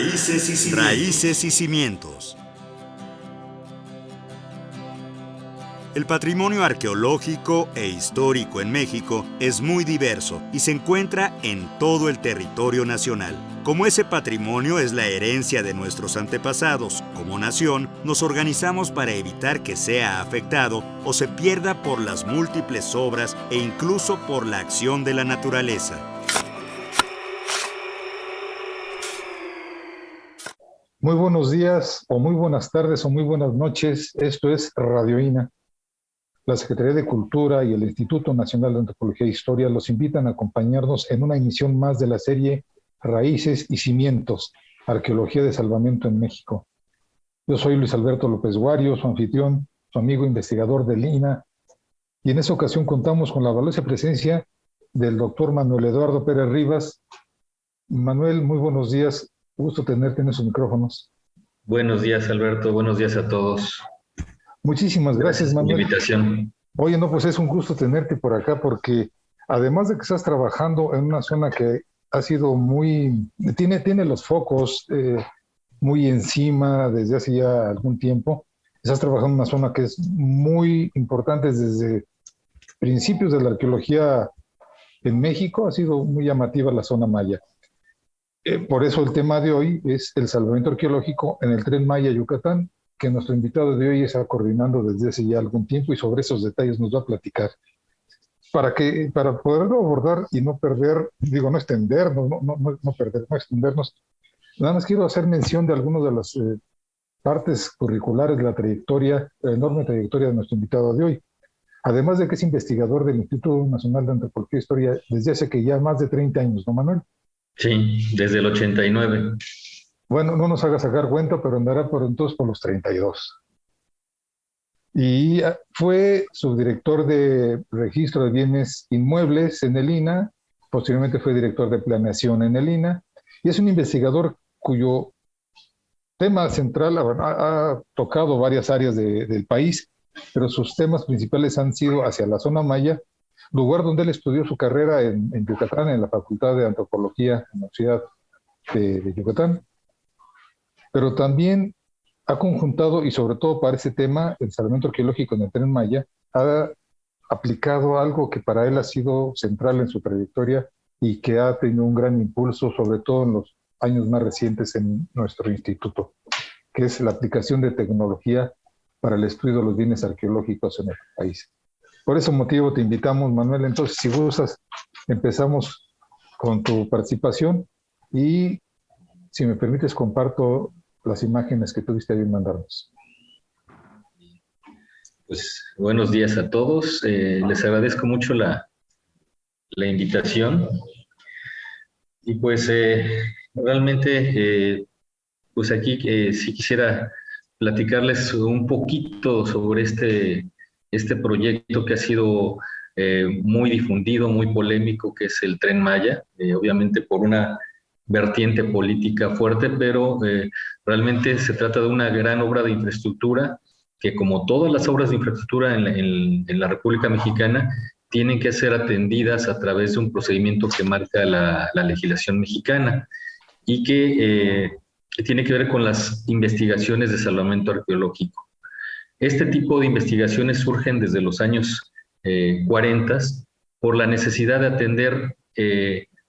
Raíces y cimientos. El patrimonio arqueológico e histórico en México es muy diverso y se encuentra en todo el territorio nacional. Como ese patrimonio es la herencia de nuestros antepasados, como nación, nos organizamos para evitar que sea afectado o se pierda por las múltiples obras e incluso por la acción de la naturaleza. Muy buenos días, o muy buenas tardes, o muy buenas noches. Esto es Radio INA. La Secretaría de Cultura y el Instituto Nacional de Antropología e Historia los invitan a acompañarnos en una emisión más de la serie Raíces y Cimientos, Arqueología de Salvamento en México. Yo soy Luis Alberto López Guario, su anfitrión, su amigo investigador del INA, y en esta ocasión contamos con la valiosa presencia del doctor Manuel Eduardo Pérez Rivas. Manuel, muy buenos días, gusto tenerte en esos micrófonos. Buenos días, Alberto, buenos días a todos. Muchísimas gracias, Manuel. Por la invitación. Oye, no, pues es un gusto tenerte por acá porque además de que estás trabajando en una zona que ha sido tiene los focos muy encima desde hace ya algún tiempo, estás trabajando en una zona que es muy importante desde principios de la arqueología en México, ha sido muy llamativa la zona maya. Por eso el tema de hoy es el salvamento arqueológico en el Tren Maya Yucatán, que nuestro invitado de hoy está coordinando desde hace ya algún tiempo y sobre esos detalles nos va a platicar. Para poderlo abordar y no perder, no extendernos, no extendernos, nada más quiero hacer mención de algunas de las partes curriculares de la enorme trayectoria de nuestro invitado de hoy. Además de que es investigador del Instituto Nacional de Antropología e Historia desde hace que ya más de 30 años, ¿no, Manuel? Sí, desde el 89. Bueno, no nos haga sacar cuenta, pero andará entonces por los 32. Y fue subdirector de Registro de Bienes Inmuebles en el INA, posteriormente fue director de Planeación en el INA, y es un investigador cuyo tema central ha tocado varias áreas del país, pero sus temas principales han sido hacia la zona maya, lugar donde él estudió su carrera en Yucatán, en la Facultad de Antropología en la Universidad de Yucatán, pero también ha conjuntado, y sobre todo para ese tema, el salvamento arqueológico en el Tren Maya, ha aplicado algo que para él ha sido central en su trayectoria y que ha tenido un gran impulso, sobre todo en los años más recientes en nuestro instituto, que es la aplicación de tecnología para el estudio de los bienes arqueológicos en el país. Por ese motivo te invitamos, Manuel. Entonces, si gustas, empezamos con tu participación y, si me permites, comparto las imágenes que tuviste bien mandarnos. Pues buenos días a todos. Les agradezco mucho la invitación. Y pues realmente, pues aquí sí quisiera platicarles un poquito sobre este proyecto que ha sido muy difundido, muy polémico, que es el Tren Maya, obviamente por una vertiente política fuerte, pero realmente se trata de una gran obra de infraestructura que, como todas las obras de infraestructura en la República Mexicana, tienen que ser atendidas a través de un procedimiento que marca la legislación mexicana y que tiene que ver con las investigaciones de salvamento arqueológico. Este tipo de investigaciones surgen desde los años 40 por la necesidad de atender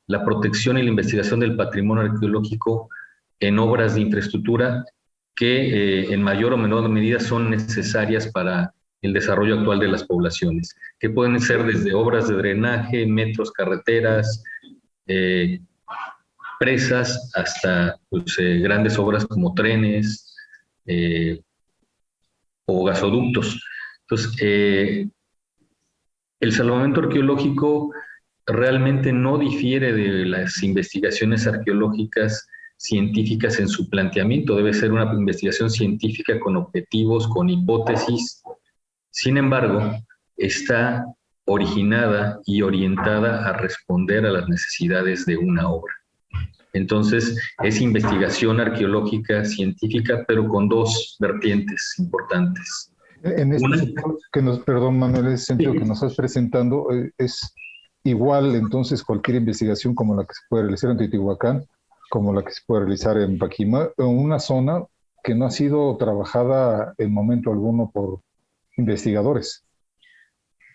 la protección y la investigación del patrimonio arqueológico en obras de infraestructura que en mayor o menor medida son necesarias para el desarrollo actual de las poblaciones, que pueden ser desde obras de drenaje, metros, carreteras, presas, hasta grandes obras como trenes o gasoductos. Entonces, el salvamento arqueológico realmente no difiere de las investigaciones arqueológicas científicas en su planteamiento. Debe ser una investigación científica con objetivos, con hipótesis. Sin embargo, está originada y orientada a responder a las necesidades de una obra. Entonces, es investigación arqueológica científica, pero con dos vertientes importantes. En este sentido perdón, Manuel, en ese sentido que nos estás presentando, es igual entonces cualquier investigación como la que se puede realizar en Teotihuacán como la que se puede realizar en Paquima, en una zona que no ha sido trabajada en momento alguno por investigadores.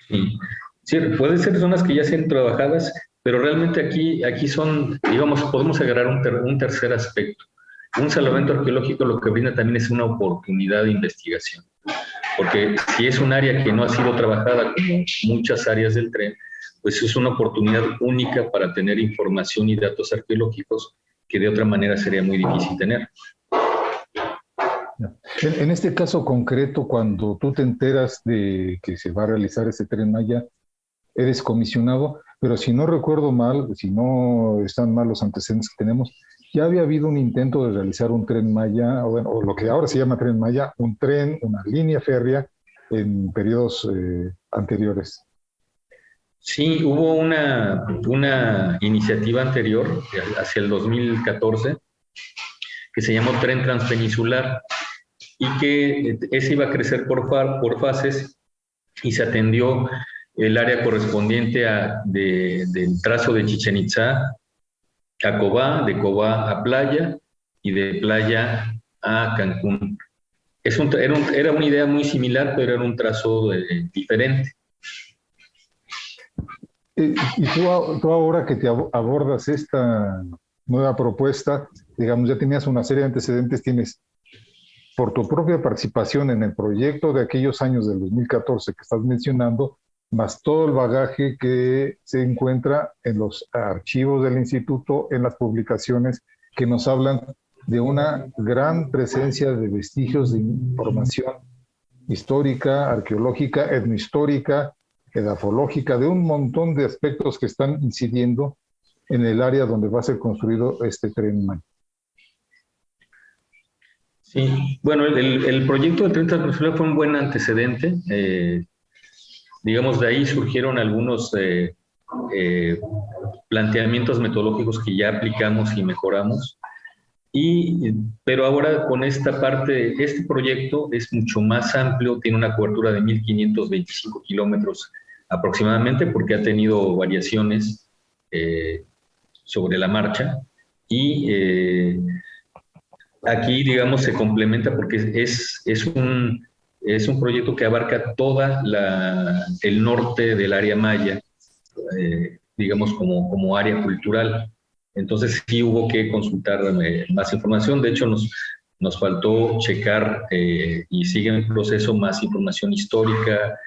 Sí, sí, pueden ser zonas que ya sean trabajadas, pero realmente aquí son, digamos, podemos agarrar un tercer aspecto. Un salvamento arqueológico lo que brinda también es una oportunidad de investigación, porque si es un área que no ha sido trabajada como muchas áreas del tren, pues es una oportunidad única para tener información y datos arqueológicos que de otra manera sería muy difícil tener. En este caso concreto, cuando tú te enteras de que se va a realizar ese Tren Maya, eres comisionado, pero si no recuerdo mal, si no están mal los antecedentes que tenemos, ya había habido un intento de realizar un Tren Maya, o, bueno, o lo que ahora se llama Tren Maya, un tren, una línea férrea en periodos anteriores. Sí, hubo una iniciativa anterior, hacia el 2014, que se llamó Tren Transpeninsular, y que ese iba a crecer por fases, y se atendió el área correspondiente del trazo de Chichén Itzá a Cobá, de Cobá a Playa y de Playa a Cancún. Era una idea muy similar, pero era un trazo diferente. Y tú ahora que te abordas esta nueva propuesta, digamos, ya tenías una serie de antecedentes, tienes por tu propia participación en el proyecto de aquellos años del 2014 que estás mencionando, más todo el bagaje que se encuentra en los archivos del instituto, en las publicaciones que nos hablan de una gran presencia de vestigios de información histórica, arqueológica, etnohistórica, edafológica, de un montón de aspectos que están incidiendo en el área donde va a ser construido este Tren Maya. Sí, bueno, el proyecto de Tren Transpeninsular fue un buen antecedente. Digamos, de ahí surgieron algunos planteamientos metodológicos que ya aplicamos y mejoramos. Pero ahora con esta parte, este proyecto es mucho más amplio, tiene una cobertura de 1.525 kilómetros aproximadamente, porque ha tenido variaciones sobre la marcha. Y aquí, digamos, se complementa porque es un proyecto que abarca toda el norte del área maya, digamos, como área cultural. Entonces sí hubo que consultar más información. De hecho, nos faltó checar y sigue en proceso más información histórica,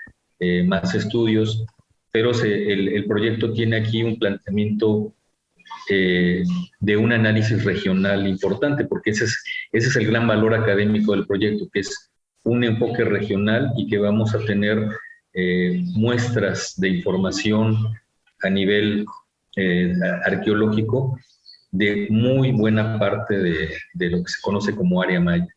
más estudios, pero el proyecto tiene aquí un planteamiento de un análisis regional importante, porque ese es el gran valor académico del proyecto, que es un enfoque regional y que vamos a tener muestras de información a nivel arqueológico de muy buena parte de lo que se conoce como área maya.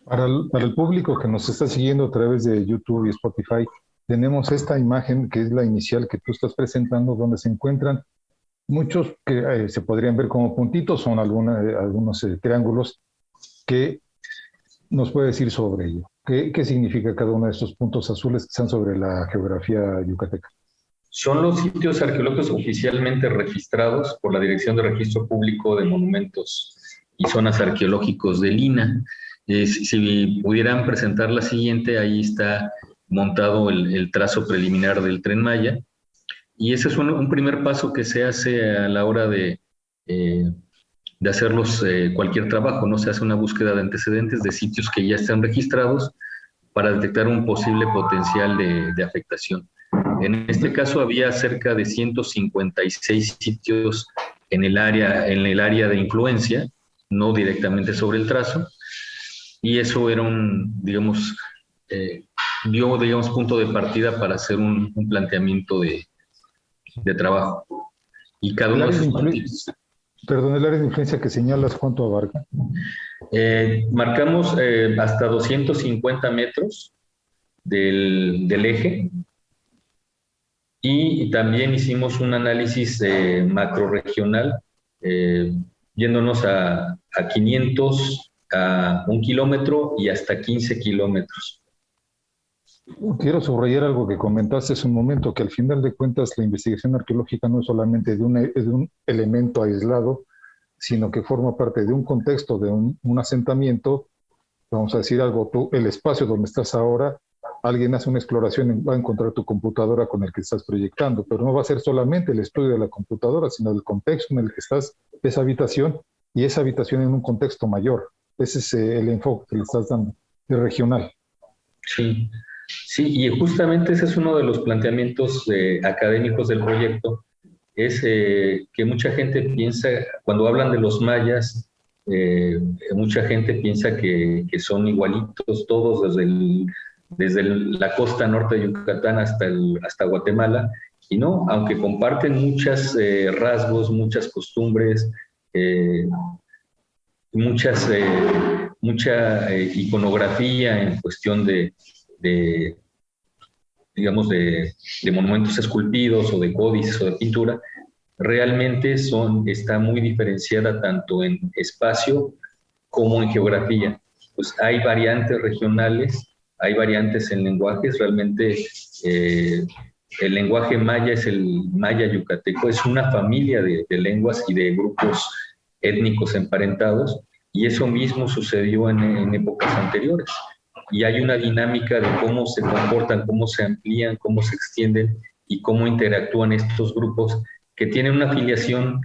Para el público que nos está siguiendo a través de YouTube y Spotify, tenemos esta imagen que es la inicial que tú estás presentando, donde se encuentran muchos que se podrían ver como puntitos, son algunos triángulos. ¿Qué nos puede decir sobre ello? ¿Qué significa cada uno de estos puntos azules que están sobre la geografía yucateca? Son los sitios arqueológicos oficialmente registrados por la Dirección de Registro Público de Monumentos y Zonas Arqueológicos de Lina. Si pudieran presentar la siguiente, ahí está montado el trazo preliminar del Tren Maya. Y ese es un primer paso que se hace a la hora de hacerlos cualquier trabajo, ¿no? Se hace una búsqueda de antecedentes de sitios que ya están registrados para detectar un posible potencial de afectación. En este caso había cerca de 156 sitios en el área de influencia, no directamente sobre el trazo, y eso era digamos, punto de partida para hacer un planteamiento de trabajo. Y cada uno de esos puntos. Perdón, el área de influencia que señalas, ¿cuánto abarca? Marcamos hasta 250 metros del eje, y también hicimos un análisis macrorregional, yéndonos a 500, a 1 kilómetro y hasta 15 kilómetros. Quiero subrayar algo que comentaste hace un momento, que al final de cuentas la investigación arqueológica no es solamente de un elemento aislado, sino que forma parte de un contexto, de un asentamiento. Vamos a decir algo, el espacio donde estás ahora, alguien hace una exploración y va a encontrar tu computadora con el que estás proyectando, pero no va a ser solamente el estudio de la computadora, sino el contexto en el que estás, esa habitación, y esa habitación en un contexto mayor. Ese es el enfoque que le estás dando, de regional. Sí, sí, y justamente ese es uno de los planteamientos académicos del proyecto, es que mucha gente piensa, cuando hablan de los mayas, mucha gente piensa que son igualitos todos desde la costa norte de Yucatán hasta Guatemala, y no, aunque comparten muchos rasgos, muchas costumbres, mucha iconografía en cuestión de digamos, de monumentos esculpidos o de códices o de pintura, realmente está muy diferenciada tanto en espacio como en geografía. Pues hay variantes regionales, hay variantes en lenguajes, realmente el lenguaje maya es el maya yucateco, es una familia de lenguas y de grupos étnicos emparentados, y eso mismo sucedió en épocas anteriores. Y hay una dinámica de cómo se comportan, cómo se amplían, cómo se extienden y cómo interactúan estos grupos que tienen una afiliación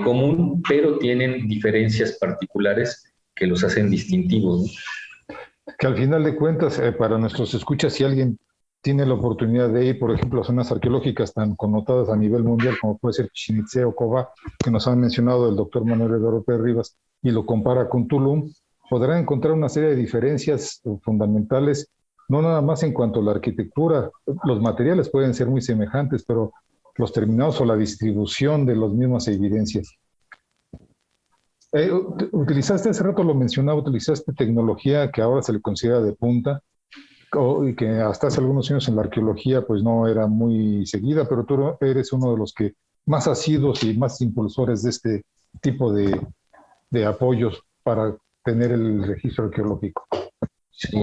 común, pero tienen diferencias particulares que los hacen distintivos, ¿no? Que al final de cuentas, para nuestros escuchas, si alguien tiene la oportunidad de ir, por ejemplo, a zonas arqueológicas tan connotadas a nivel mundial como puede ser Chichén Itzá o Cobá, que nos han mencionado el doctor Manuel Eduardo Pérez Rivas, y lo compara con Tulum, podrán encontrar una serie de diferencias fundamentales, no nada más en cuanto a la arquitectura. Los materiales pueden ser muy semejantes, pero los terminados o la distribución de las mismas evidencias. Utilizaste, hace rato lo mencionaba, utilizaste tecnología que ahora se le considera de punta, y que hasta hace algunos años en la arqueología pues no era muy seguida, pero tú eres uno de los que más asiduos y más impulsores de este tipo de apoyos para tener el registro arqueológico. Sí,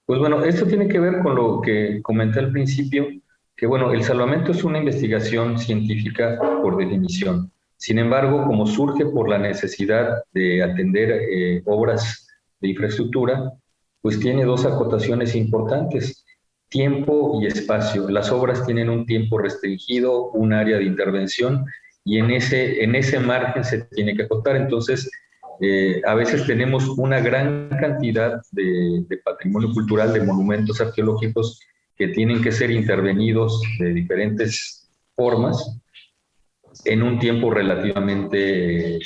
pues bueno, esto tiene que ver con lo que comenté al principio, que bueno, el salvamento es una investigación científica por definición. Sin embargo, como surge por la necesidad de atender obras de infraestructura, pues tiene dos acotaciones importantes: tiempo y espacio. Las obras tienen un tiempo restringido, un área de intervención, y en ese margen se tiene que acotar. Entonces, a veces tenemos una gran cantidad de patrimonio cultural, de monumentos arqueológicos que tienen que ser intervenidos de diferentes formas en un tiempo relativamente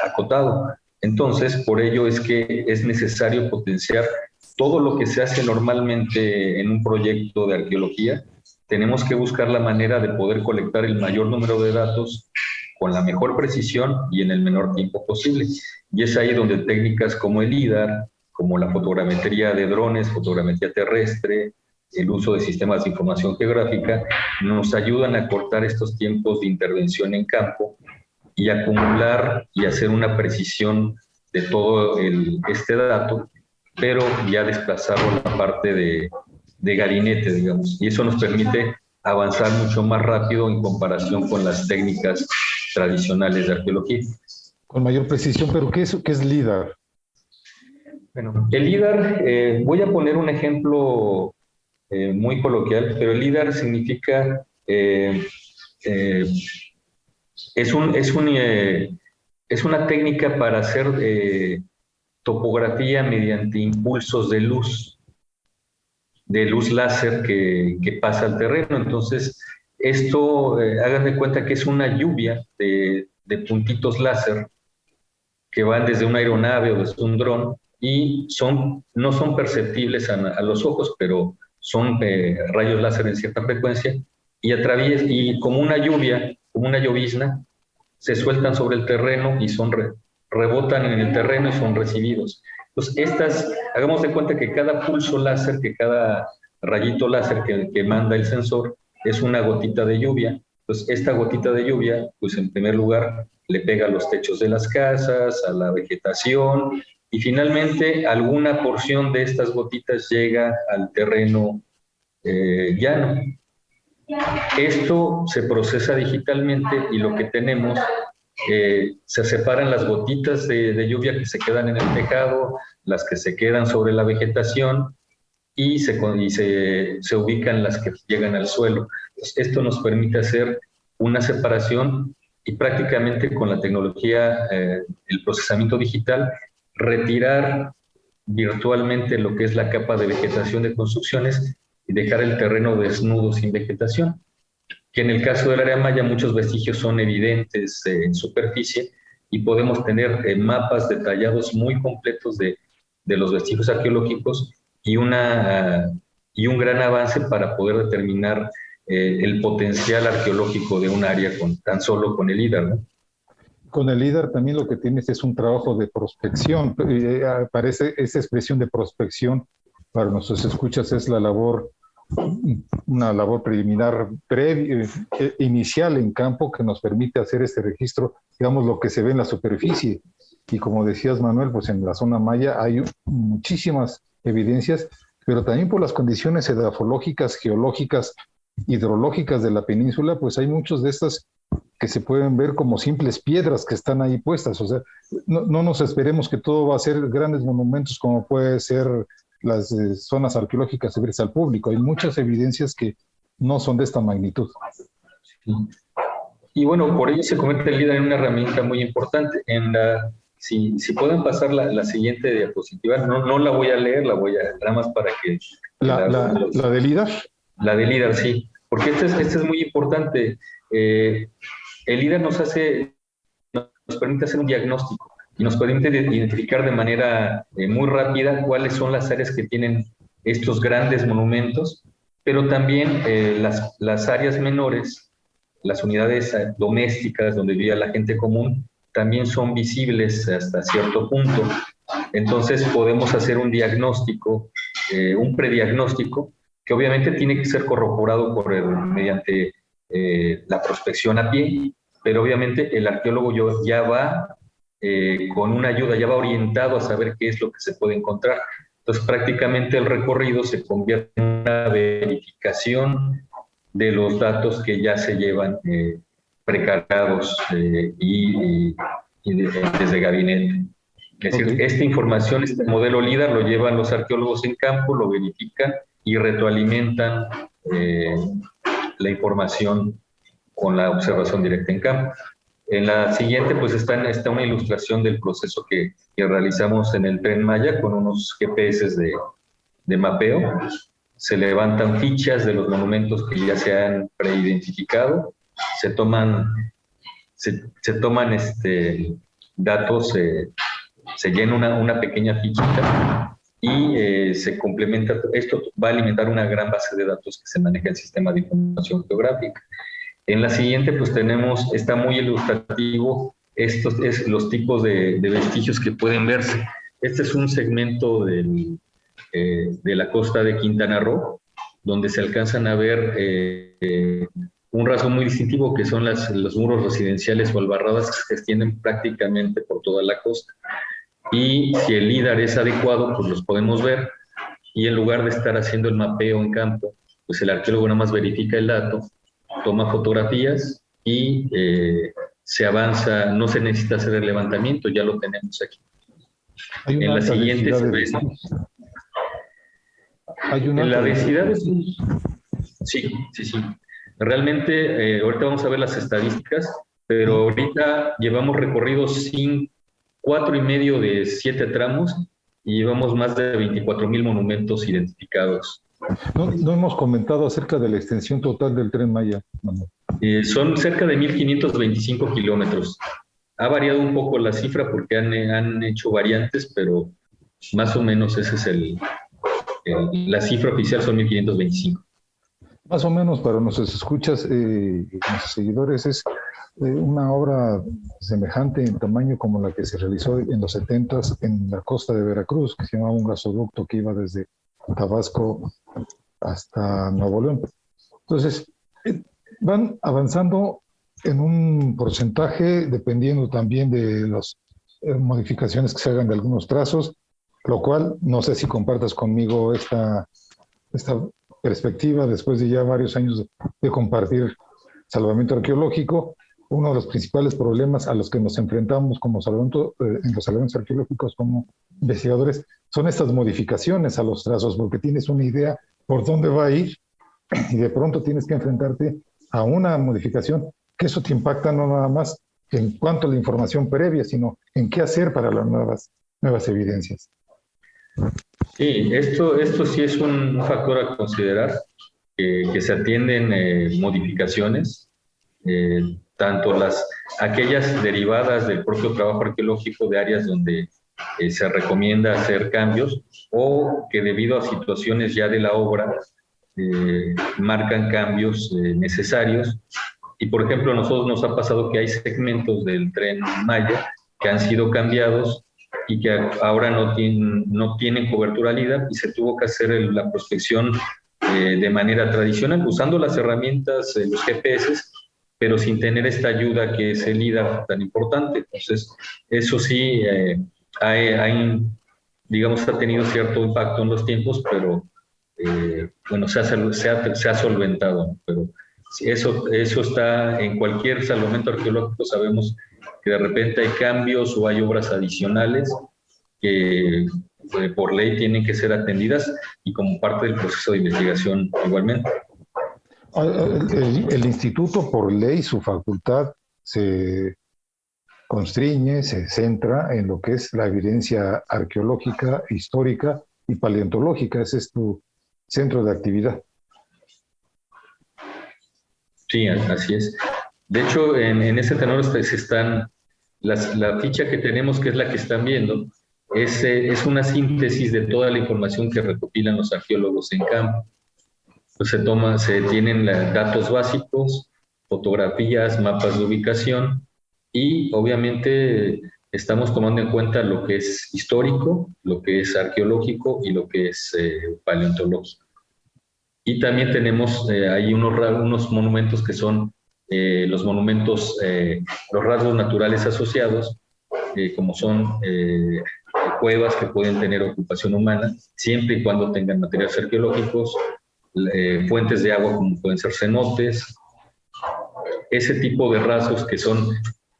acotado. Entonces, por ello es que es necesario potenciar todo lo que se hace normalmente en un proyecto de arqueología. Tenemos que buscar la manera de poder colectar el mayor número de datos con la mejor precisión y en el menor tiempo posible. Y es ahí donde técnicas como el LIDAR, como la fotogrametría de drones, fotogrametría terrestre, el uso de sistemas de información geográfica, nos ayudan a cortar estos tiempos de intervención en campo y acumular y hacer una precisión de todo este dato, pero ya desplazarlo a la parte de gabinete, digamos. Y eso nos permite avanzar mucho más rápido en comparación con las técnicas tradicionales de arqueología. Con mayor precisión, pero ¿qué es LIDAR? Bueno, el LIDAR, voy a poner un ejemplo muy coloquial, pero el LIDAR significa, es una técnica para hacer topografía mediante impulsos de luz láser que pasa al terreno. Entonces, esto, hagan de cuenta que es una lluvia de puntitos láser que van desde una aeronave o desde un dron, y no son perceptibles a los ojos, pero son rayos láser en cierta frecuencia, y como una lluvia, como una llovizna, se sueltan sobre el terreno y rebotan en el terreno y son recibidos. Entonces, hagamos de cuenta que cada pulso láser, que cada rayito láser que manda el sensor, es una gotita de lluvia. Entonces, esta gotita de lluvia, pues en primer lugar, le pega a los techos de las casas, a la vegetación, y finalmente alguna porción de estas gotitas llega al terreno llano. Esto se procesa digitalmente y lo que tenemos se separan las gotitas de lluvia que se quedan en el tejado, las que se quedan sobre la vegetación, y se ubican las que llegan al suelo. Entonces, esto nos permite hacer una separación y prácticamente con la tecnología, el procesamiento digital, retirar virtualmente lo que es la capa de vegetación de construcciones y dejar el terreno desnudo sin vegetación, que en el caso del área maya muchos vestigios son evidentes en superficie y podemos tener mapas detallados muy completos de los vestigios arqueológicos y un gran avance para poder determinar el potencial arqueológico de un área tan solo con el LIDAR, ¿no? Con el LIDAR también lo que tienes es un trabajo de prospección. Aparece esa expresión de prospección para nuestros escuchas, es una labor preliminar inicial en campo que nos permite hacer este registro, digamos, lo que se ve en la superficie. Y como decías, Manuel, pues en la zona maya hay muchísimas evidencias, pero también por las condiciones edafológicas, geológicas, hidrológicas de la península, pues hay muchas de estas que se pueden ver como simples piedras que están ahí puestas. O sea, no nos esperemos que todo va a ser grandes monumentos como puede ser las zonas arqueológicas abiertas al público. Hay muchas evidencias que no son de esta magnitud. Sí. Y bueno, por ello se convierte el LIDAR en una herramienta muy importante. Si pueden pasar la siguiente diapositiva, no la voy a leer, nada más para que... ¿La de LIDAR? La de LIDAR, sí, porque este es muy importante. El LIDAR nos permite hacer un diagnóstico y nos permite identificar de manera muy rápida cuáles son las áreas que tienen estos grandes monumentos, pero también las áreas menores, las unidades domésticas donde vivía la gente común, también son visibles hasta cierto punto. Entonces podemos hacer un diagnóstico, un prediagnóstico, que obviamente tiene que ser corroborado mediante la prospección a pie, pero obviamente el arqueólogo ya va con una ayuda, ya va orientado a saber qué es lo que se puede encontrar. Entonces prácticamente el recorrido se convierte en una verificación de los datos que ya se llevan precargados y desde gabinete. Es decir, esta información, este modelo LIDAR lo llevan los arqueólogos en campo, lo verifican y retroalimentan la información con la observación directa en campo. En la siguiente, pues está una ilustración del proceso que realizamos en el Tren Maya con unos GPS de mapeo. Se levantan fichas de los monumentos que ya se han preidentificado, se toman datos, se llena una pequeña fichita y se complementa. Esto va a alimentar una gran base de datos que se maneja en el sistema de información geográfica. En la siguiente, pues está muy ilustrativo los tipos de vestigios que pueden verse. Este es un segmento de la costa de Quintana Roo, donde se alcanzan a ver un rasgo muy distintivo, que son los muros residenciales o albarradas que se extienden prácticamente por toda la costa. Y si el LIDAR es adecuado, pues los podemos ver, y en lugar de estar haciendo el mapeo en campo, pues el arqueólogo nada más verifica el dato, toma fotografías y se avanza, no se necesita hacer el levantamiento, ya lo tenemos aquí. En la siguiente se ve... En la densidad sí. Realmente, ahorita vamos a ver las estadísticas, pero ahorita llevamos recorridos 4,5 de 7 tramos y llevamos más de 24,000 monumentos identificados. No hemos comentado acerca de la extensión total del Tren Maya, Manuel. Son cerca de 1,525 kilómetros. Ha variado un poco la cifra porque han hecho variantes, pero más o menos ese es la cifra oficial, son 1,525. Más o menos, para nuestros escuchas, nuestros seguidores, es una obra semejante en tamaño como la que se realizó en los 70s en la costa de Veracruz, que se llamaba un gasoducto que iba desde Tabasco hasta Nuevo León. Entonces, van avanzando en un porcentaje, dependiendo también de las modificaciones que se hagan de algunos trazos, lo cual, no sé si compartas conmigo esta perspectiva después de ya varios años de compartir salvamento arqueológico, uno de los principales problemas a los que nos enfrentamos como en los salvamentos arqueológicos como investigadores son estas modificaciones a los trazos, porque tienes una idea por dónde va a ir y de pronto tienes que enfrentarte a una modificación que eso te impacta no nada más en cuanto a la información previa, sino en qué hacer para las nuevas evidencias. Sí, esto sí es un factor a considerar, que se atienden modificaciones, tanto aquellas derivadas del propio trabajo arqueológico de áreas donde se recomienda hacer cambios, o que debido a situaciones ya de la obra marcan cambios necesarios. Y por ejemplo, a nosotros nos ha pasado que hay segmentos del Tren Maya que han sido cambiados y que ahora no tienen cobertura LIDAR, y se tuvo que hacer la prospección de manera tradicional, usando las herramientas, los GPS, pero sin tener esta ayuda que es el LIDAR tan importante. Entonces, eso sí, digamos, ha tenido cierto impacto en los tiempos, pero bueno, se ha solventado, ¿no? Pero eso está en cualquier salvamento arqueológico. Sabemos que de repente hay cambios o hay obras adicionales que por ley tienen que ser atendidas y como parte del proceso de investigación igualmente. El instituto, por ley, su facultad se constriñe, se centra en lo que es la evidencia arqueológica, histórica y paleontológica. Ese es tu centro de actividad. Sí, así es. De hecho, en ese tenor la ficha que tenemos, que es la que están viendo, es una síntesis de toda la información que recopilan los arqueólogos en campo. Pues se tienen datos básicos, fotografías, mapas de ubicación, y obviamente estamos tomando en cuenta lo que es histórico, lo que es arqueológico y lo que es paleontológico. Y también tenemos ahí unos monumentos que son los monumentos, los rasgos naturales asociados, como son cuevas que pueden tener ocupación humana, siempre y cuando tengan materiales arqueológicos, fuentes de agua como pueden ser cenotes, ese tipo de rasgos que son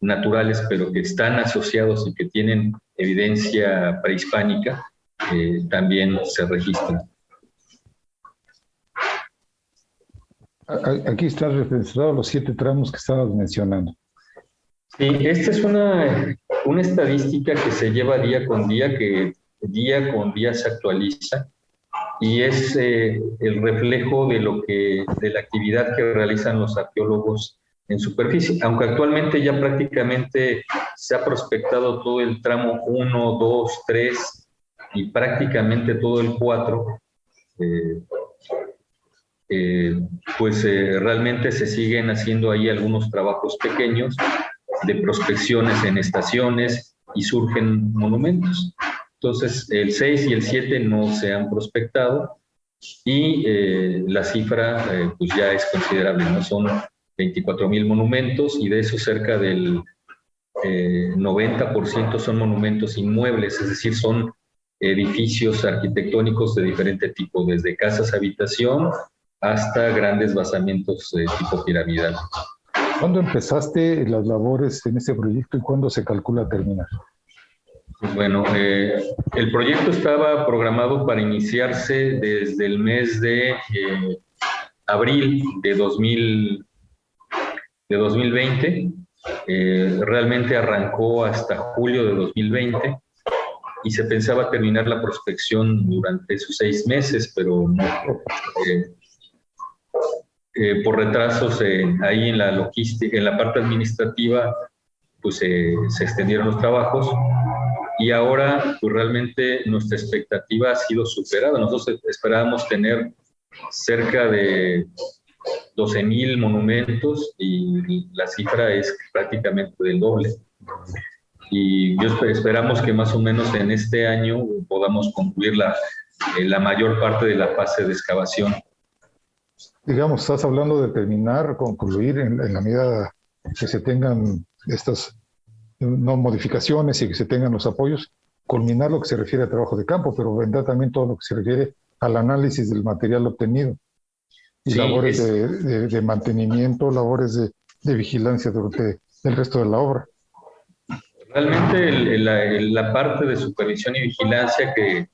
naturales pero que están asociados y que tienen evidencia prehispánica, también se registran. Aquí están representados los 7 tramos que estabas mencionando. Sí, esta es una estadística que se lleva día con día, que día con día se actualiza, y es el reflejo de la actividad que realizan los arqueólogos en superficie. Aunque actualmente ya prácticamente se ha prospectado todo el tramo 1, 2, 3 y prácticamente todo el 4, realmente se siguen haciendo ahí algunos trabajos pequeños de prospecciones en estaciones y surgen monumentos. Entonces, el 6 y el 7 no se han prospectado, y la cifra pues ya es considerable, ¿no? Son 24,000 monumentos, y de eso cerca del 90% son monumentos inmuebles, es decir, son edificios arquitectónicos de diferente tipo, desde casas habitación hasta grandes basamientos de tipo piramidal. ¿Cuándo empezaste las labores en este proyecto y cuándo se calcula terminar? Bueno, el proyecto estaba programado para iniciarse desde el mes de abril de 2020. Realmente arrancó hasta julio de 2020 y se pensaba terminar la prospección durante esos 6 meses, pero no. Por retrasos ahí en la logística, en la parte administrativa, pues se extendieron los trabajos, y ahora pues realmente nuestra expectativa ha sido superada. Nosotros esperábamos tener cerca de 12,000 monumentos y la cifra es prácticamente del doble. Y esperamos que más o menos en este año podamos concluir la mayor parte de la fase de excavación. Digamos, estás hablando de terminar, concluir en la medida que se tengan estas modificaciones y que se tengan los apoyos, culminar lo que se refiere a trabajo de campo, pero vendrá también todo lo que se refiere al análisis del material obtenido y sí, labores de mantenimiento, labores de vigilancia durante el resto de la obra. Realmente la parte de supervisión y vigilancia que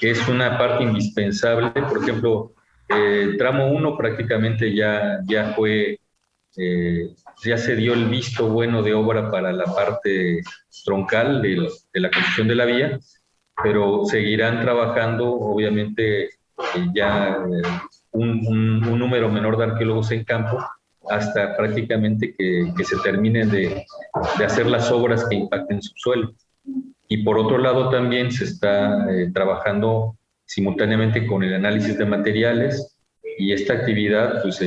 es una parte indispensable, por ejemplo, tramo 1 prácticamente ya fue, ya se dio el visto bueno de obra para la parte troncal de la construcción de la vía, pero seguirán trabajando, obviamente, un número menor de arqueólogos en campo hasta prácticamente que se terminen de hacer las obras que impacten subsuelo. Y por otro lado también se está trabajando simultáneamente con el análisis de materiales, y esta actividad, pues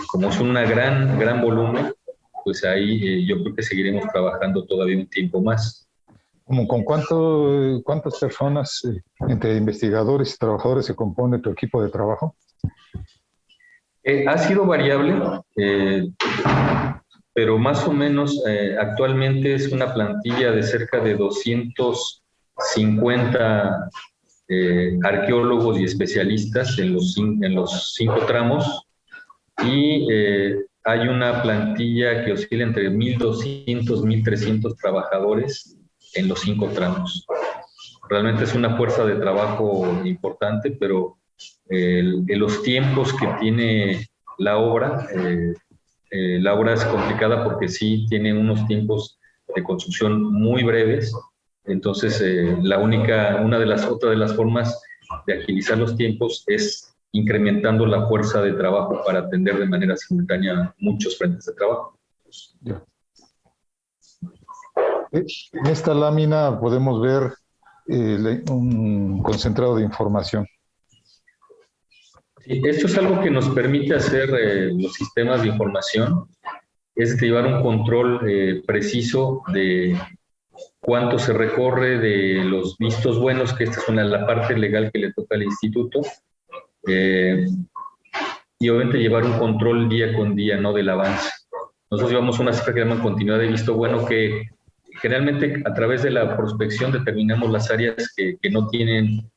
como es un gran volumen, pues ahí yo creo que seguiremos trabajando todavía un tiempo más. ¿Con cuántas personas, entre investigadores y trabajadores, se compone tu equipo de trabajo? Ha sido variable, pero más o menos actualmente es una plantilla de cerca de 250 arqueólogos y especialistas en los 5 tramos, y hay una plantilla que oscila entre 1.200 1.300 trabajadores en los 5 tramos. Realmente es una fuerza de trabajo importante, pero los tiempos que tiene la obra es complicada porque sí tiene unos tiempos de construcción muy breves. Entonces, una de las formas de agilizar los tiempos es incrementando la fuerza de trabajo para atender de manera simultánea muchos frentes de trabajo. En esta lámina podemos ver un concentrado de información. Sí, esto es algo que nos permite hacer los sistemas de información, es llevar un control preciso de cuánto se recorre, de los vistos buenos, que esta es la parte legal que le toca al instituto, y obviamente llevar un control día con día, ¿no?, del avance. Nosotros llevamos una cifra que llama continuidad de visto bueno, que generalmente a través de la prospección determinamos las áreas que no tienen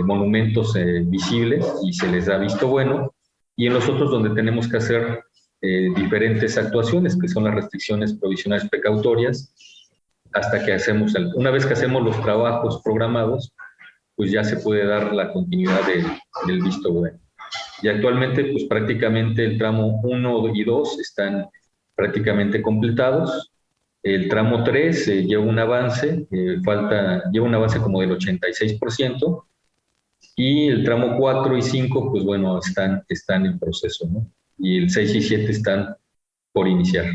monumentos visibles y se les da visto bueno, y en los otros donde tenemos que hacer diferentes actuaciones, que son las restricciones provisionales precautorias, hasta que una vez que hacemos los trabajos programados, pues ya se puede dar la continuidad del visto bueno. Y actualmente, pues prácticamente el tramo 1 y 2 están prácticamente completados. El tramo 3 lleva un avance, lleva un avance como del 86%, y el tramo 4 y 5, pues bueno, están en proceso, ¿no? Y el 6 y 7 están por iniciar.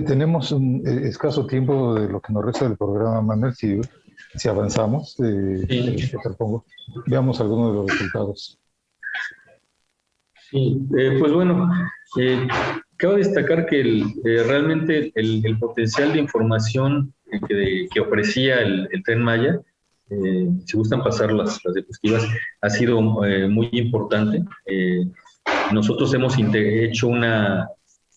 Tenemos un escaso tiempo de lo que nos resta del programa, Manuel, si avanzamos. Sí. Te propongo. Veamos algunos de los resultados. Sí, pues bueno, cabe destacar que realmente el potencial de información que ofrecía el Tren Maya, si gustan pasar las diapositivas, ha sido muy importante. Nosotros hemos hecho una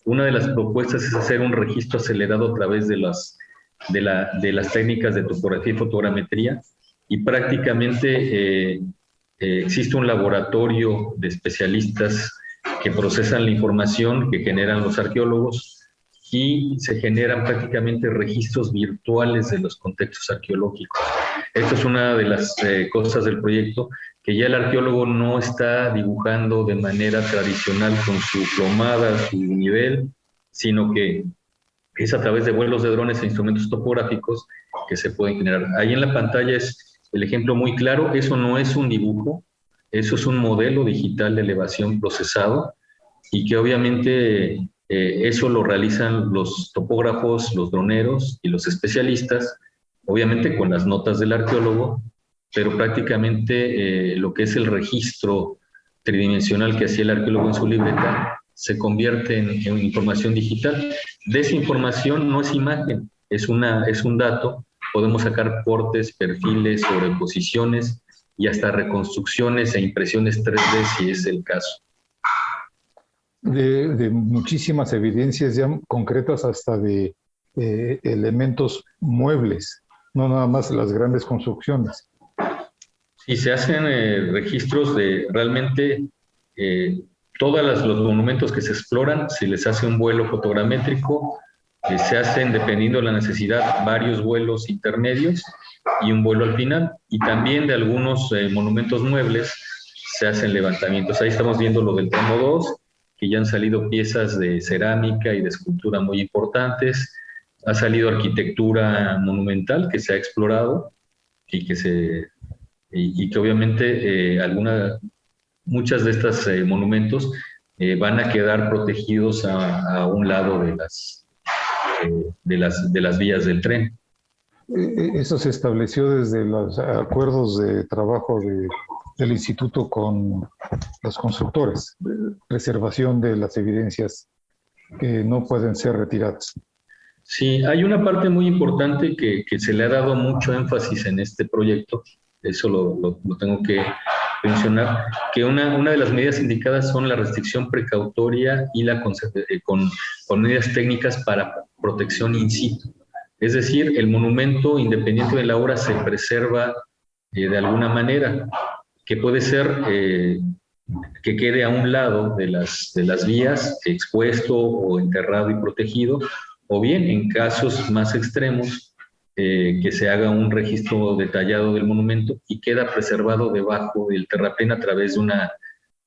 de las propuestas es hacer un registro acelerado a través de las técnicas de topografía y fotogrametría, y prácticamente existe un laboratorio de especialistas que procesan la información que generan los arqueólogos, y se generan prácticamente registros virtuales de los contextos arqueológicos. Esto es una de las cosas del proyecto, que ya el arqueólogo no está dibujando de manera tradicional con su plomada, su nivel, sino que es a través de vuelos de drones e instrumentos topográficos que se pueden generar. Ahí en la pantalla es el ejemplo muy claro. Eso no es un dibujo, eso es un modelo digital de elevación procesado, y que obviamente eso lo realizan los topógrafos, los droneros y los especialistas, obviamente con las notas del arqueólogo, pero prácticamente lo que es el registro tridimensional que hacía el arqueólogo en su libreta se convierte en información digital. De esa información no es imagen, es un dato. Podemos sacar cortes, perfiles, sobreposiciones y hasta reconstrucciones e impresiones 3D si es el caso. De muchísimas evidencias ya concretas, hasta de elementos muebles, no nada más las grandes construcciones. Sí, se hacen registros de realmente los monumentos que se exploran, se les hace un vuelo fotogramétrico, se hacen, dependiendo de la necesidad, varios vuelos intermedios y un vuelo al final. Y también de algunos monumentos muebles se hacen levantamientos. Ahí estamos viendo lo del tramo 2, que ya han salido piezas de cerámica y de escultura muy importantes. Ha salido arquitectura monumental que se ha explorado y que obviamente muchas de estos monumentos van a quedar protegidos a un lado de las vías del tren. Eso se estableció desde los acuerdos de trabajo del instituto con los constructores, preservación de las evidencias que no pueden ser retiradas. Sí, hay una parte muy importante que se le ha dado mucho énfasis en este proyecto, eso lo tengo que mencionar, que una de las medidas indicadas son la restricción precautoria y con medidas técnicas para protección in situ. Es decir, el monumento, independiente de la obra, se preserva de alguna manera, que puede ser que quede a un lado de las vías, expuesto o enterrado y protegido, o bien, en casos más extremos, que se haga un registro detallado del monumento y queda preservado debajo del terraplén a través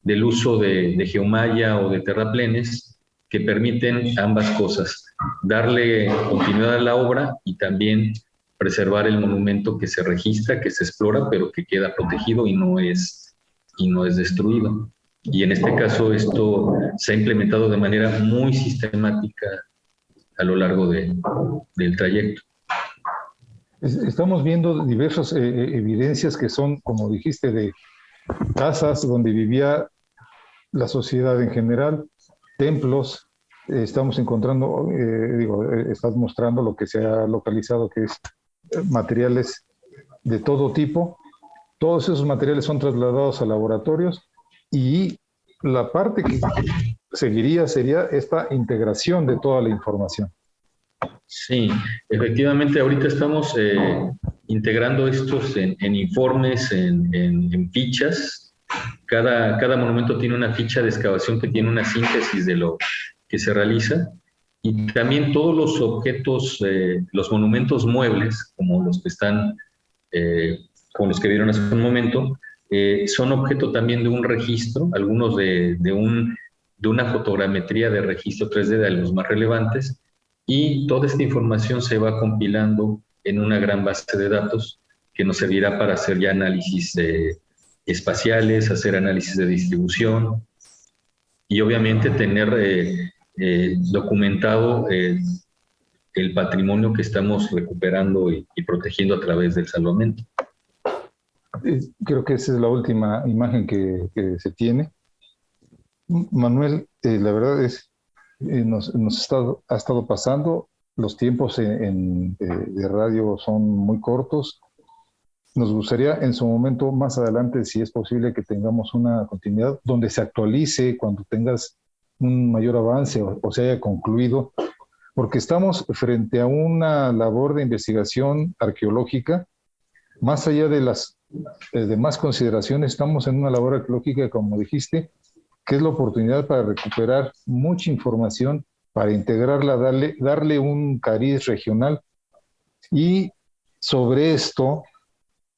del uso de geomalla o de terraplenes que permiten ambas cosas, darle continuidad a la obra y también preservar el monumento que se registra, que se explora, pero que queda protegido y no es destruido. Y en este caso esto se ha implementado de manera muy sistemática a lo largo del trayecto. Estamos viendo diversas evidencias que son, como dijiste, de casas donde vivía la sociedad en general, templos. Estamos encontrando, estás mostrando lo que se ha localizado, que es materiales de todo tipo. Todos esos materiales son trasladados a laboratorios y la parte que seguiría sería esta integración de toda la información. Sí, efectivamente, ahorita estamos integrando estos en informes, en fichas. Cada monumento tiene una ficha de excavación que tiene una síntesis de lo que se realiza. Y también todos los objetos, los monumentos muebles, como los que están, como los que vieron hace un momento, son objeto también de un registro, algunos de una fotogrametría de registro 3D de los más relevantes, y toda esta información se va compilando en una gran base de datos que nos servirá para hacer ya análisis espaciales, hacer análisis de distribución y obviamente tener documentado el patrimonio que estamos recuperando y protegiendo a través del salvamento. Creo que esa es la última imagen que se tiene. Manuel, la verdad es nos ha estado pasando, los tiempos de radio son muy cortos. Nos gustaría en su momento, más adelante, si es posible, que tengamos una continuidad donde se actualice cuando tengas un mayor avance o se haya concluido, porque estamos frente a una labor de investigación arqueológica. Más allá de las demás consideraciones, estamos en una labor arqueológica, como dijiste, que es la oportunidad para recuperar mucha información, para integrarla, darle un cariz regional. Y sobre esto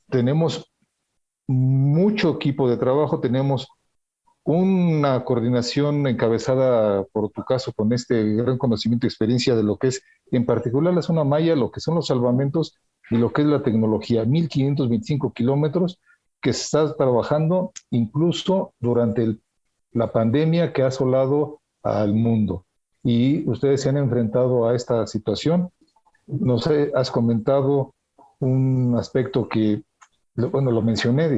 tenemos mucho equipo de trabajo, tenemos una coordinación encabezada por tu caso con este gran conocimiento y experiencia de lo que es, en particular la zona maya, lo que son los salvamentos y lo que es la tecnología, 1,525 kilómetros que se está trabajando incluso durante la pandemia que ha asolado al mundo. Y ustedes se han enfrentado a esta situación. Nos has comentado un aspecto que, bueno, lo mencioné,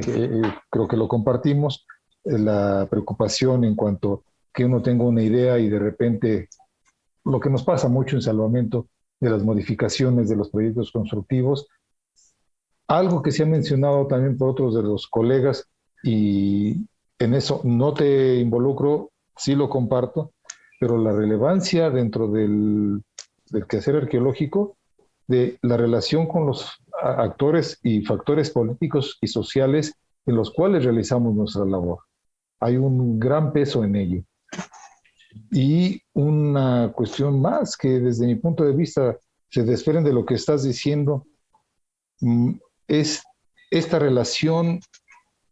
creo que lo compartimos, la preocupación en cuanto a que uno tenga una idea y de repente lo que nos pasa mucho en salvamento de las modificaciones de los proyectos constructivos. Algo que se ha mencionado también por otros de los colegas, y en eso no te involucro, sí lo comparto, pero la relevancia dentro del quehacer arqueológico de la relación con los actores y factores políticos y sociales en los cuales realizamos nuestra labor. Hay un gran peso en ello. Y una cuestión más que desde mi punto de vista se desprende de lo que estás diciendo, es esta relación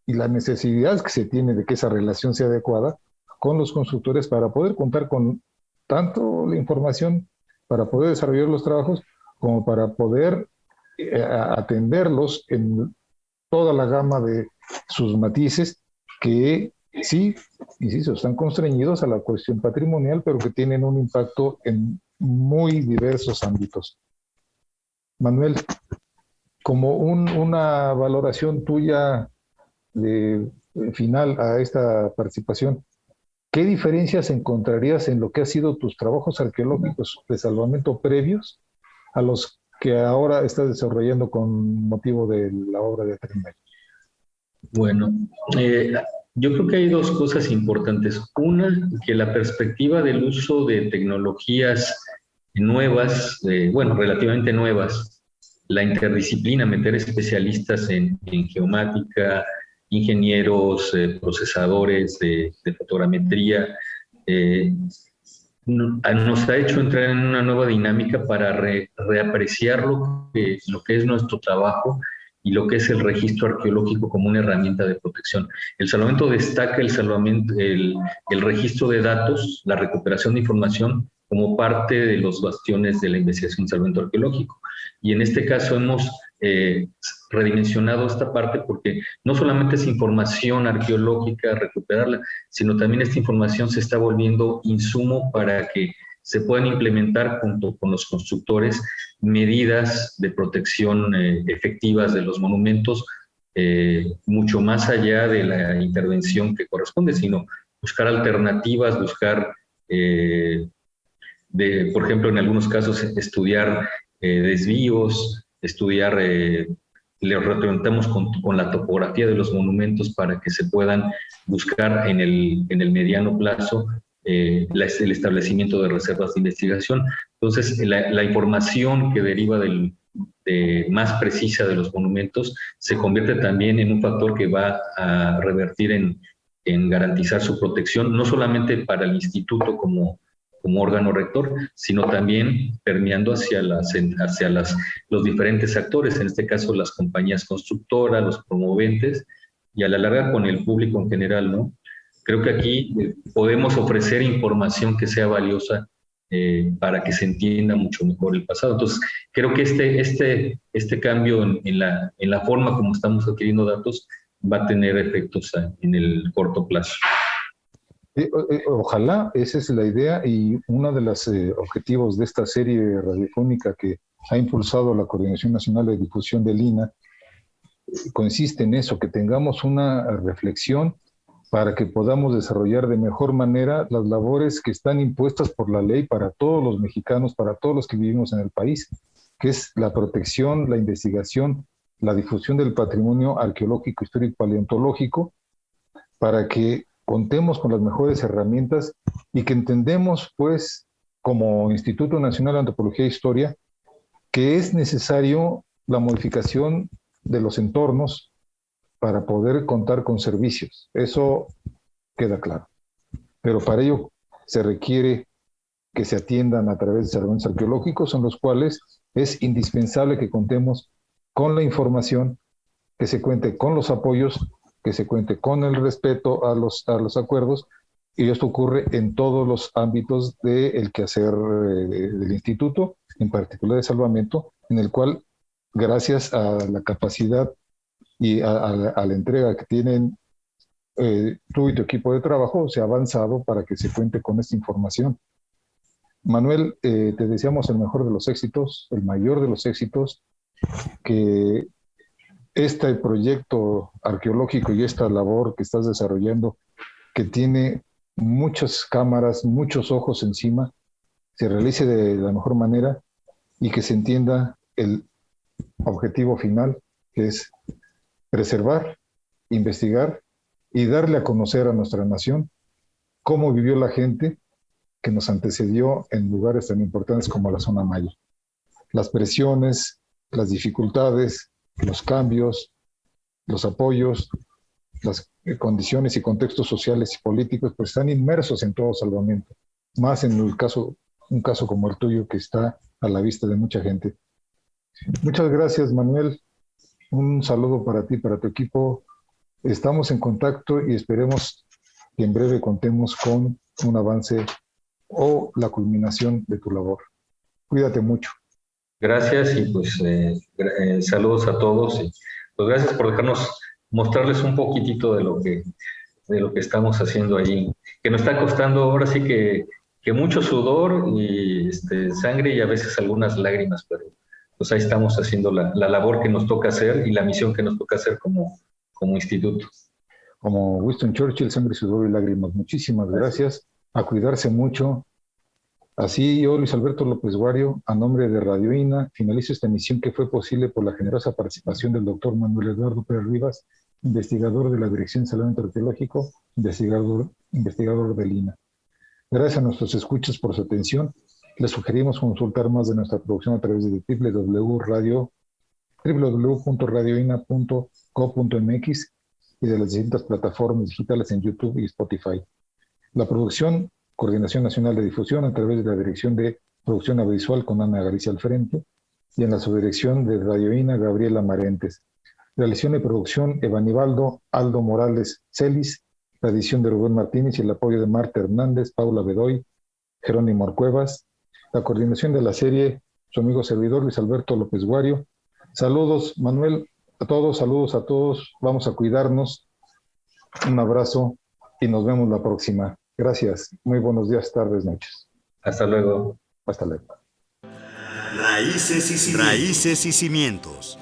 y la necesidad que se tiene de que esa relación sea adecuada con los constructores para poder contar con tanto la información para poder desarrollar los trabajos como para poder atenderlos en toda la gama de sus matices que sí, insisto, están constreñidos a la cuestión patrimonial, pero que tienen un impacto en muy diversos ámbitos. Manuel, como una valoración tuya final a esta participación, ¿qué diferencias encontrarías en lo que han sido tus trabajos arqueológicos de salvamento previos a los que ahora estás desarrollando con motivo de la obra de Tren Maya? Bueno, yo creo que hay dos cosas importantes. Una, que la perspectiva del uso de tecnologías nuevas, bueno, relativamente nuevas, la interdisciplina, meter especialistas en geomática, ingenieros, procesadores de fotogrametría, nos ha hecho entrar en una nueva dinámica para reapreciar lo que es nuestro trabajo y lo que es el registro arqueológico como una herramienta de protección. El salvamento destaca el registro de datos, la recuperación de información como parte de los bastiones de la investigación de salvamento arqueológico. Y en este caso hemos redimensionado esta parte porque no solamente es información arqueológica recuperarla, sino también esta información se está volviendo insumo para que se puedan implementar junto con los constructores medidas de protección efectivas de los monumentos, mucho más allá de la intervención que corresponde, sino buscar alternativas, buscar, por ejemplo, en algunos casos, estudiar desvíos, estudiar, le retroalimentamos con la topografía de los monumentos para que se puedan buscar en el mediano plazo el establecimiento de reservas de investigación. Entonces, la información que deriva más precisa de los monumentos se convierte también en un factor que va a revertir en garantizar su protección, no solamente para el instituto como órgano rector, sino también permeando hacia los diferentes actores, en este caso las compañías constructoras, los promoventes, y a la larga con el público en general, ¿no? Creo que aquí podemos ofrecer información que sea valiosa para que se entienda mucho mejor el pasado. Entonces, creo que este cambio en la forma como estamos adquiriendo datos va a tener efectos en el corto plazo. Ojalá, esa es la idea y uno de los objetivos de esta serie radiofónica que ha impulsado la Coordinación Nacional de Difusión del INAH consiste en eso, que tengamos una reflexión para que podamos desarrollar de mejor manera las labores que están impuestas por la ley para todos los mexicanos, para todos los que vivimos en el país, que es la protección, la investigación, la difusión del patrimonio arqueológico, histórico, paleontológico, para que contemos con las mejores herramientas y que entendemos, pues, como Instituto Nacional de Antropología e Historia, que es necesario la modificación de los entornos para poder contar con servicios. Eso queda claro. Pero para ello se requiere que se atiendan a través de salvamentos arqueológicos, en los cuales es indispensable que contemos con la información, que se cuente con los apoyos, que se cuente con el respeto a los acuerdos, y esto ocurre en todos los ámbitos del quehacer del instituto, en particular de salvamento, en el cual, gracias a la capacidad y a la entrega que tienen tú y tu equipo de trabajo, se ha avanzado para que se cuente con esta información. Manuel, te deseamos el mejor de los éxitos, el mayor de los éxitos, que este proyecto arqueológico y esta labor que estás desarrollando, que tiene muchas cámaras, muchos ojos encima, se realice de la mejor manera y que se entienda el objetivo final, que es preservar, investigar y darle a conocer a nuestra nación cómo vivió la gente que nos antecedió en lugares tan importantes como la zona maya. Las presiones, las dificultades, los cambios, los apoyos, las condiciones y contextos sociales y políticos, pues están inmersos en todo salvamento. más en un caso como el tuyo que está a la vista de mucha gente. Muchas gracias, Manuel. Un saludo para ti, para tu equipo. Estamos en contacto y esperemos que en breve contemos con un avance o la culminación de tu labor. Cuídate mucho. Gracias y pues saludos a todos. Y, pues gracias por dejarnos mostrarles un poquitito de lo que estamos haciendo allí, que nos está costando ahora sí que mucho sudor y sangre y a veces algunas lágrimas, pero pues ahí estamos haciendo la labor que nos toca hacer y la misión que nos toca hacer como instituto. Como Winston Churchill, sangre, sudor y lágrimas. Muchísimas gracias. A cuidarse mucho. Así yo, Luis Alberto López Guario, a nombre de Radio INA, finalizo esta emisión que fue posible por la generosa participación del doctor Manuel Eduardo Pérez Rivas, investigador de la Dirección de Salvamento Arqueológico, investigador del INA. Gracias a nuestros escuchas por su atención. Les sugerimos consultar más de nuestra producción a través de www.radioina.co.mx y de las distintas plataformas digitales en YouTube y Spotify. La producción, Coordinación Nacional de Difusión a través de la Dirección de Producción Audiovisual con Ana Galicia al frente y en la subdirección de Radio INA, Gabriela Marentes. Realización y producción, Evanibaldo Aldo Morales Celis, la edición de Rubén Martínez y el apoyo de Marta Hernández, Paula Bedoy, Jerónimo Arcuevas. La coordinación de la serie, su amigo servidor Luis Alberto López Guario. Saludos, Manuel, saludos a todos. Vamos a cuidarnos. Un abrazo y nos vemos la próxima. Gracias. Muy buenos días, tardes, noches. Hasta luego. Hasta luego. Raíces y cimientos.